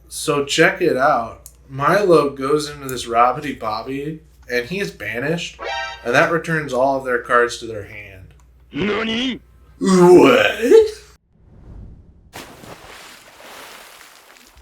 So check it out. Milo goes into this Robbity Bobby, and he is banished, and that returns all of their cards to their hand. NANI? What?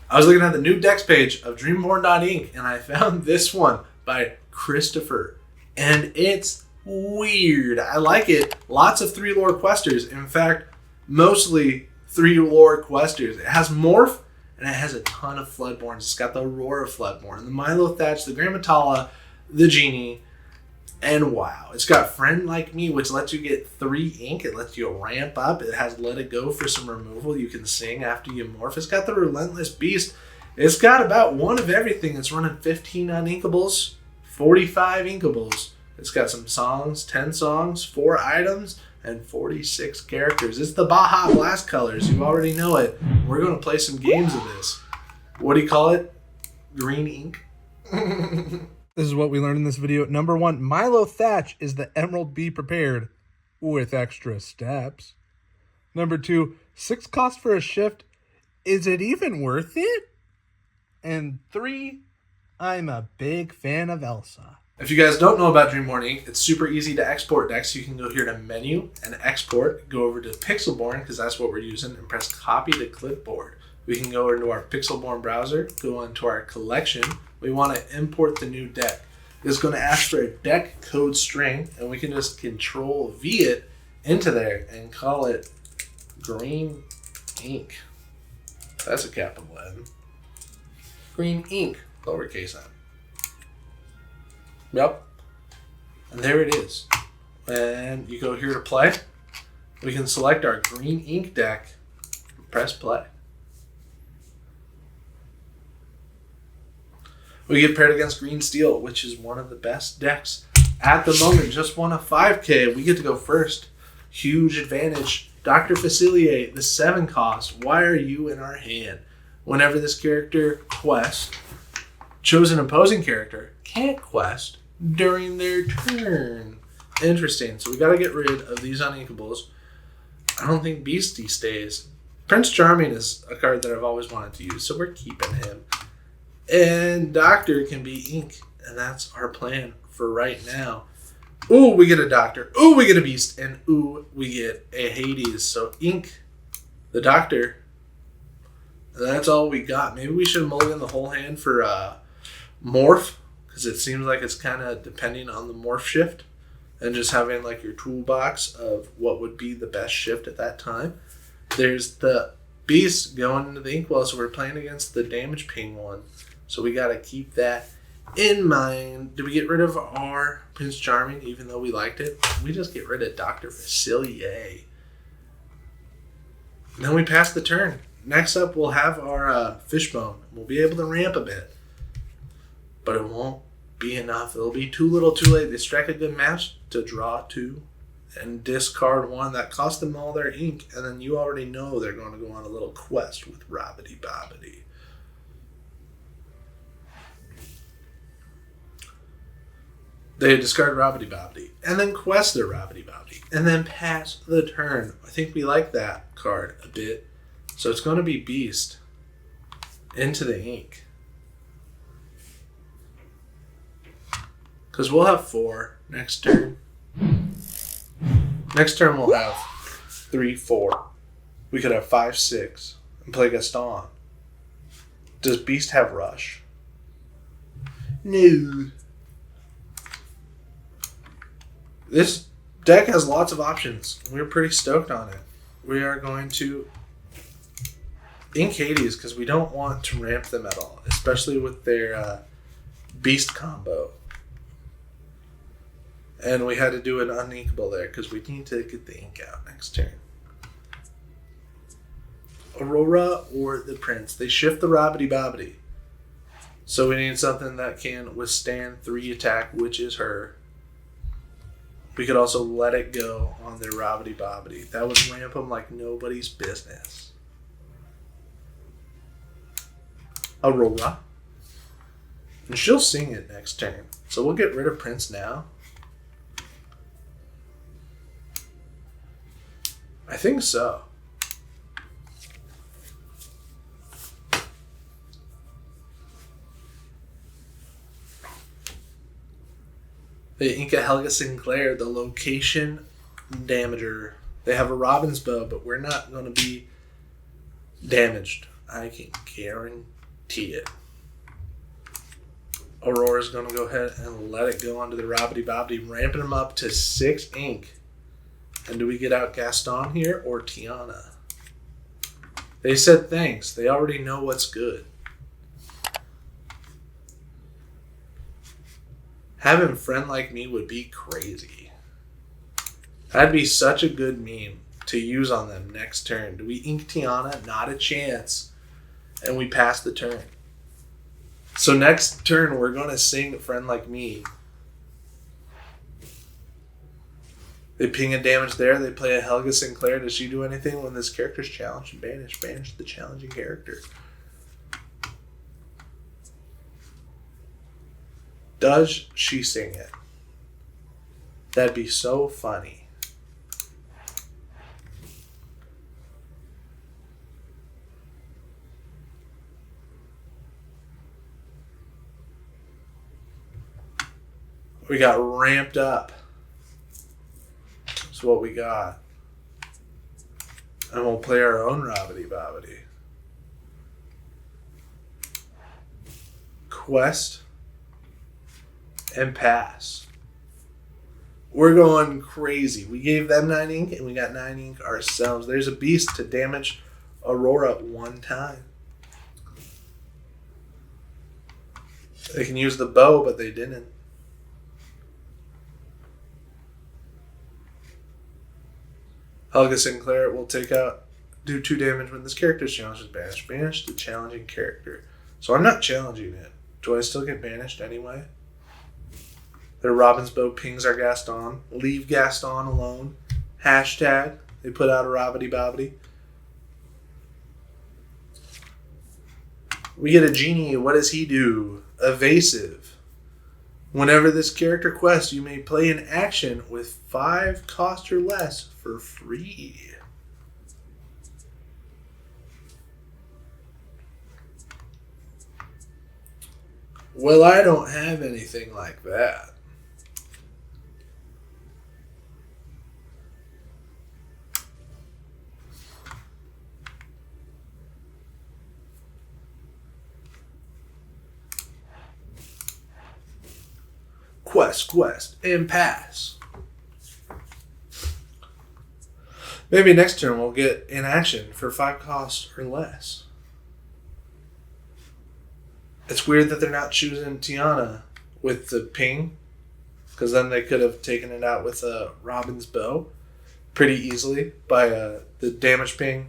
I was looking at the new decks page of Dreamborn.inc, and I found this one by Christopher, and it's weird. I like it. Lots of 3 lore questers. In fact, mostly 3 lore questers. It has Morph, and it has a ton of Floodborns. It's got the Aurora Floodborn, the Milo Thatch, the Grammatala, the Genie, and wow. It's got Friend Like Me, which lets you get 3 ink. It lets you ramp up. It has Let It Go for some removal. You can sing after you morph. It's got the Relentless Beast. It's got about one of everything. It's running 15 uninkables, 45 inkables. It's got some songs, 10 songs, 4 items, and 46 characters. It's the Baja Blast colors. You already know it. We're going to play some games of this. What do you call it? Green ink? This is what we learned in this video. Number 1, Milo Thatch is the Emerald Be Prepared with extra steps. Number 2, 6 cost for a shift. Is it even worth it? And 3, I'm a big fan of Elsa. If you guys don't know about Dreamborn Inc., it's super easy to export decks. You can go here to Menu and Export, go over to Pixelborn, because that's what we're using, and press Copy to Clipboard. We can go into our Pixelborn browser, go into our collection. We want to import the new deck. It's going to ask for a deck code string, and we can just Control V it into there and call it Green Ink. That's a capital N. Green Ink, lowercase n. Yep. And there it is. And you go here to play. We can select our Green Ink deck and press play. We get paired against Green Steel, which is one of the best decks at the moment. Just won a 5K. We get to go first. Huge advantage. Dr. Facilier, the 7 cost. Why are you in our hand? Whenever this character quests, chosen opposing character can't quest during their turn. Interesting. So we got to get rid of these uninkables. I don't think Beastie stays. Prince Charming is a card that I've always wanted to use, so we're keeping him. And Doctor can be ink, and that's our plan for right now. Ooh, we get a Doctor. Ooh, we get a Beast. And ooh, we get a Hades. So ink, the Doctor. And that's all we got. Maybe we should mulligan the whole hand for Morph, because it seems like it's kind of depending on the Morph shift. And just having like your toolbox of what would be the best shift at that time. There's the Beast going into the Inkwell, so we're playing against the damage ping one. So we got to keep that in mind. Do we get rid of our Prince Charming, even though we liked it? We just get rid of Dr. Facilier. And then we pass the turn. Next up, we'll have our Fishbone. We'll be able to ramp a bit. But it won't be enough. It'll be too little too late. They strike a good match to draw 2 and discard 1. That cost them all their ink. And then you already know they're going to go on a little quest with Robbity Bobbity. They discard Robbity Bobbity, and then quest their Robbity Bobbity, and then pass the turn. I think we like that card a bit. So it's going to be Beast into the ink. Because we'll have 4 next turn. Next turn we'll have 3, 4. We could have 5, 6, and play Gaston. Does Beast have Rush? No. This deck has lots of options. We're pretty stoked on it. We are going to ink Hades because we don't want to ramp them at all, especially with their Beast combo. And we had to do an uninkable there because we need to get the ink out next turn. Aurora or the Prince. They shift the Robbity Bobbity. So we need something that can withstand 3 attack, which is her. We could also Let It Go on their Robbity Bobbity. That would ramp them like nobody's business. Aurora. And she'll sing it next turn. So we'll get rid of Prince now. I think so. They ink a Helga Sinclair, the location damager. They have a Robin's Bow, but we're not going to be damaged. I can guarantee it. Aurora's going to go ahead and let it go onto the Robbity Bobbity, ramping them up to 6 ink. And do we get out Gaston here or Tiana? They said thanks. They already know what's good. Having a friend like me would be crazy. That'd be such a good meme to use on them next turn. Do we ink Tiana? Not a chance. And we pass the turn. So next turn, we're going to sing a friend like me. They ping a damage there. They play a Helga Sinclair. Does she do anything when this character's challenged and banished? Banish the challenging character. Does she sing it? That'd be so funny. We got ramped up. That's what we got. And we'll play our own Robbity Bobbity. Quest and pass. We're going crazy. We gave them 9 ink and we got 9 ink ourselves. There's a beast to damage Aurora 1 time. They can use the bow, but they didn't. Helga Sinclair will do 2 damage when this character's challenged is banished. Banish the challenging character. So I'm not challenging it. Do I still get banished anyway? Their Robin's Bow pings our Gaston. Leave Gaston alone. Hashtag. They put out a Robbity Bobbity. We get a Genie. What does he do? Evasive. Whenever this character quests, you may play an action with 5 cost or less for free. Well, I don't have anything like that. Quest, and pass. Maybe next turn we'll get an action for 5 costs or less. It's weird that they're not choosing Tiana with the ping, because then they could have taken it out with a Robin's Bow pretty easily by the damage ping,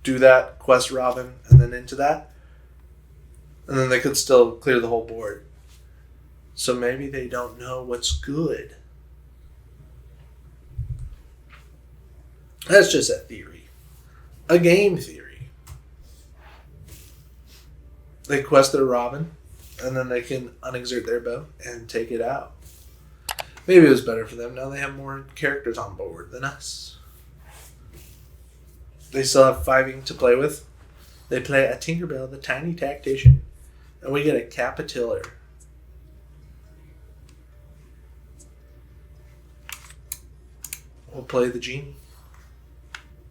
do that, quest Robin, and then into that. And then they could still clear the whole board. So maybe they don't know what's good. That's just a theory. A game theory. They quest their Robin, and then they can unexert their bow and take it out. Maybe it was better for them. Now they have more characters on board than us. They still have 5 ink to play with. They play a Tinkerbell, the Tiny Tactician, and we get a Capitiller. We'll play the Genie.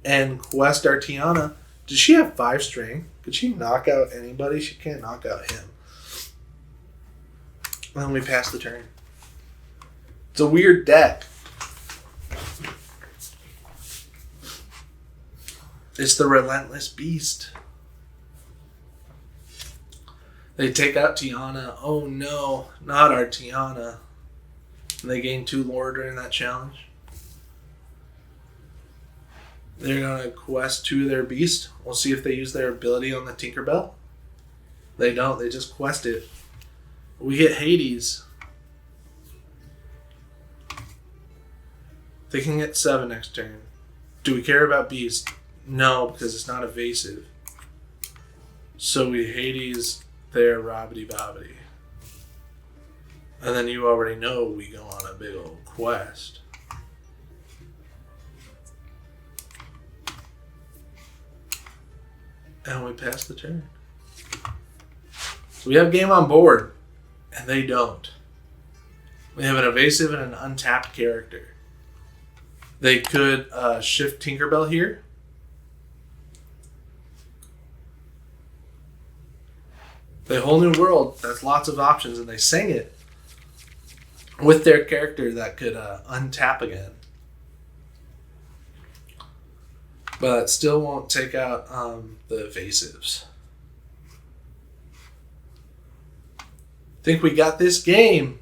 And quest our Tiana. Does she have 5 strength? Could she knock out anybody? She can't knock out him. And then we pass the turn. It's a weird deck. It's the Relentless Beast. They take out Tiana. Oh no, not our Tiana. And they gain 2 lore during that challenge. They're going to quest 2 of their beast. We'll see if they use their ability on the Tinkerbell. They don't. They just quest it. We get Hades. They can get 7 next turn. Do we care about beast? No, because it's not evasive. So we Hades their Robbity Bobbity. And then you already know we go on a big old quest. And we pass the turn. So we have game on board, and they don't. We have an evasive and an untapped character. They could shift Tinkerbell here. The Whole New World, that's lots of options, and they sang it with their character that could untap again. But still won't take out the evasives. Think we got this game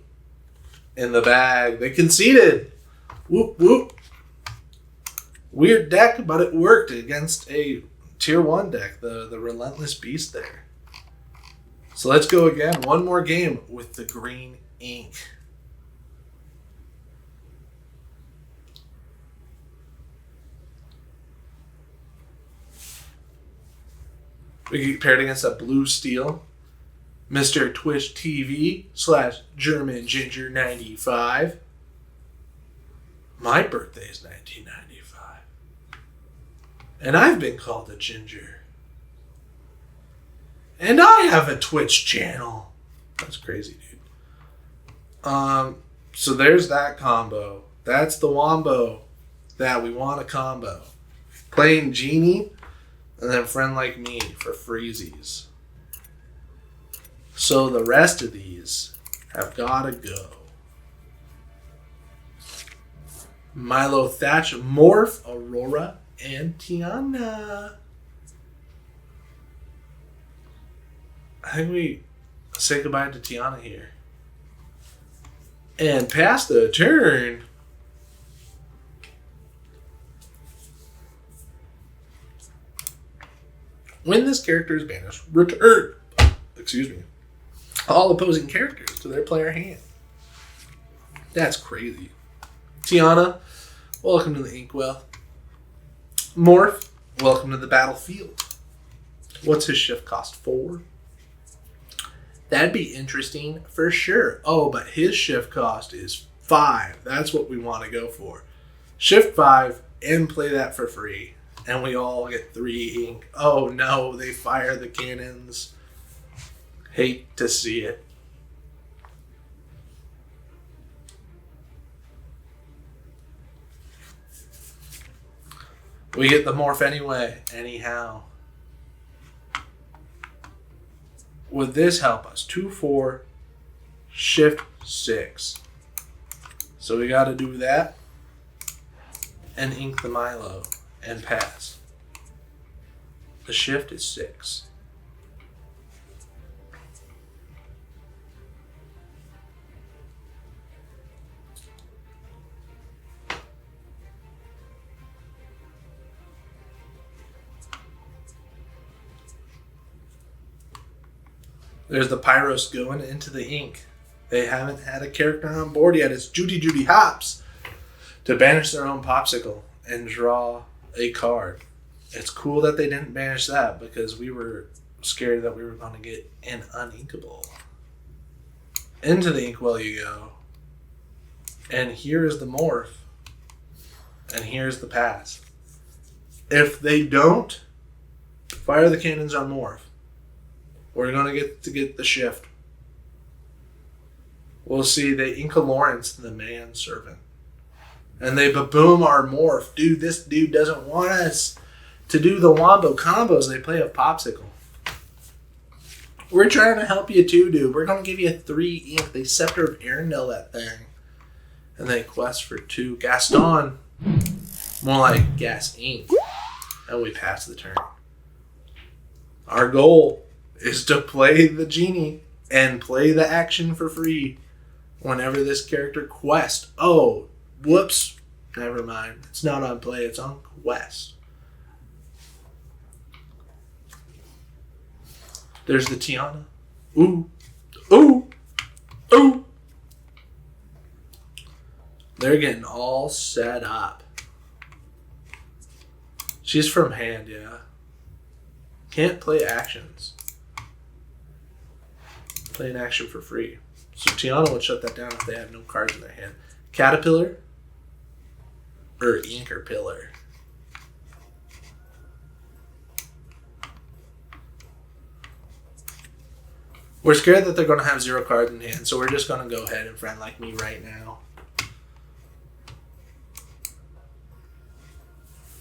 in the bag. They conceded. Whoop, whoop. Weird deck, but it worked against a tier 1 deck, the Relentless Beast there. So let's go again. One more game with the green ink. We get paired against a blue steel. Mr. Twitch TV / German Ginger 95. My birthday is 1995. And I've been called a ginger. And I have a Twitch channel. That's crazy, dude. So there's that combo. That's the wombo that we want to combo. Playing Genie and then Friend Like Me for freezies. So the rest of these have got to go. Milo Thatch, Morph, Aurora, and Tiana. I think we say goodbye to Tiana here. And pass the turn. When this character is banished, return. Excuse me. All opposing characters to their player hand. That's crazy. Tiana, welcome to the Inkwell. Morph, welcome to the battlefield. What's his shift cost? 4? That'd be interesting for sure. Oh, but his shift cost is 5. That's what we want to go for. Shift 5 and play that for free. And we all get 3 ink. Oh no, they fire the cannons. Hate to see it. We get the morph anyway, anyhow. Would this help us? 2, 4, shift 6. So we got to do that and ink the Milo and pass. The shift is 6. There's the Pyros going into the ink. They haven't had a character on board yet. It's Judy Hops to banish their own popsicle and draw a card. It's cool that they didn't banish that because we were scared that we were going to get an uninkable. Into the inkwell you go. And here is the morph. And here's the pass. If they don't fire the cannons on morph, we're going to get the shift. We'll see they Inca Lawrence, the manservant. And they baboom our morph. Dude, this dude doesn't want us to do the wombo combos they play of Popsicle. We're trying to help you too, dude. We're going to give you 3 ink. They Scepter of Arendelle that thing. And they quest for 2. Gaston. More like gas ink. And we pass the turn. Our goal is to play the Genie and play the action for free whenever this character quest. Oh, whoops. Never mind. It's not on play. It's on quest. There's the Tiana. Ooh. Ooh. Ooh. They're getting all set up. She's from hand, yeah. Can't play actions. Play an action for free. So Tiana would shut that down if they have no cards in their hand. Caterpillar or Inker Pillar. We're scared that they're going to have 0 cards in hand, so we're just going to go ahead and friend like me right now.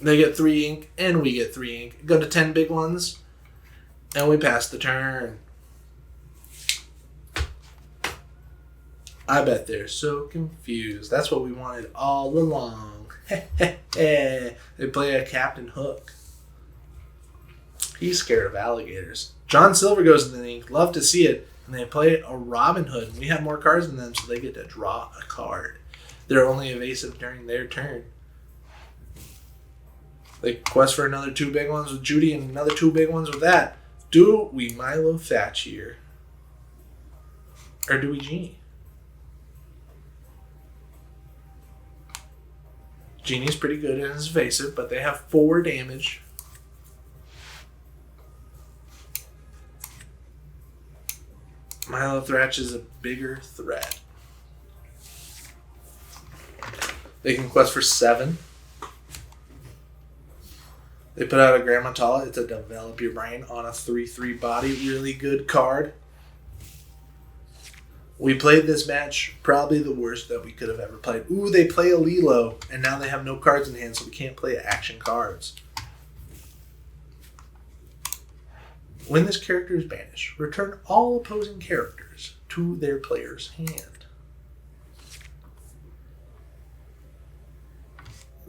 They get 3 ink, and we get 3 ink. Go to 10 big ones, and we pass the turn. I bet they're so confused. That's what we wanted all along. They play a Captain Hook. He's scared of alligators. John Silver goes in the ink. Love to see it. And they play a Robin Hood. And we have more cards than them, so they get to draw a card. They're only evasive during their turn. They quest for another 2 big ones with Judy and another 2 big ones with that. Do we Milo Thatch here? Or do we Genie? Genie's pretty good and is evasive, but they have 4 damage. Milo Thatch is a bigger threat. They can quest for 7. They put out a Grand Matala. It's a Develop Your Brain on a 3/3 body. Really good card. We played this match probably the worst that we could have ever played. Ooh, they play a Lilo, and now they have no cards in hand, so we can't play action cards. When this character is banished, return all opposing characters to their player's hand.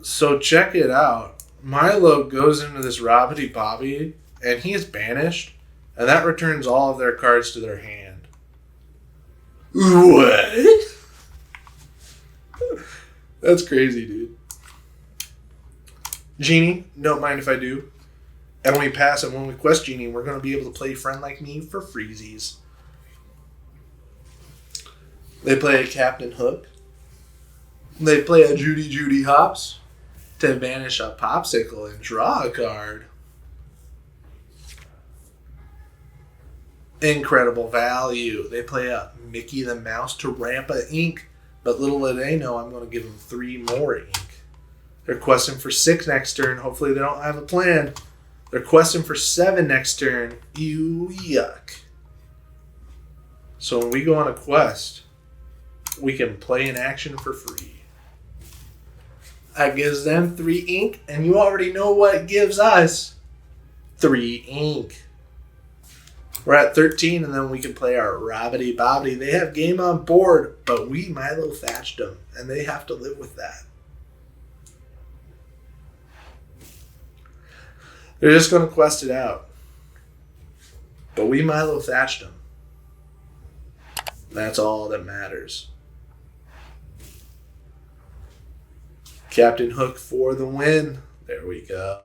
So check it out. Milo goes into this Robbity Bobby, and he is banished, and that returns all of their cards to their hand. What? That's crazy, dude. Genie, don't mind if I do. And when we pass and when we quest Genie, we're going to be able to play Friend Like Me for freezies. They play a Captain Hook. They play a Judy Hops to banish a Popsicle and draw a card. Incredible value. They play a Mickey the Mouse to ramp a ink, but little do they know I'm going to give them 3 more ink. They're questing for 6 next turn. Hopefully they don't have a plan. They're questing for 7 next turn. Ew, yuck. So when we go on a quest, we can play an action for free. That gives them 3 ink, and you already know what it gives us. 3 ink. We're at 13, and then we can play our Robbity Bobbity. They have game on board, but we Milo Thatched them, and they have to live with that. They're just going to quest it out. But we Milo Thatched them. That's all that matters. Captain Hook for the win. There we go.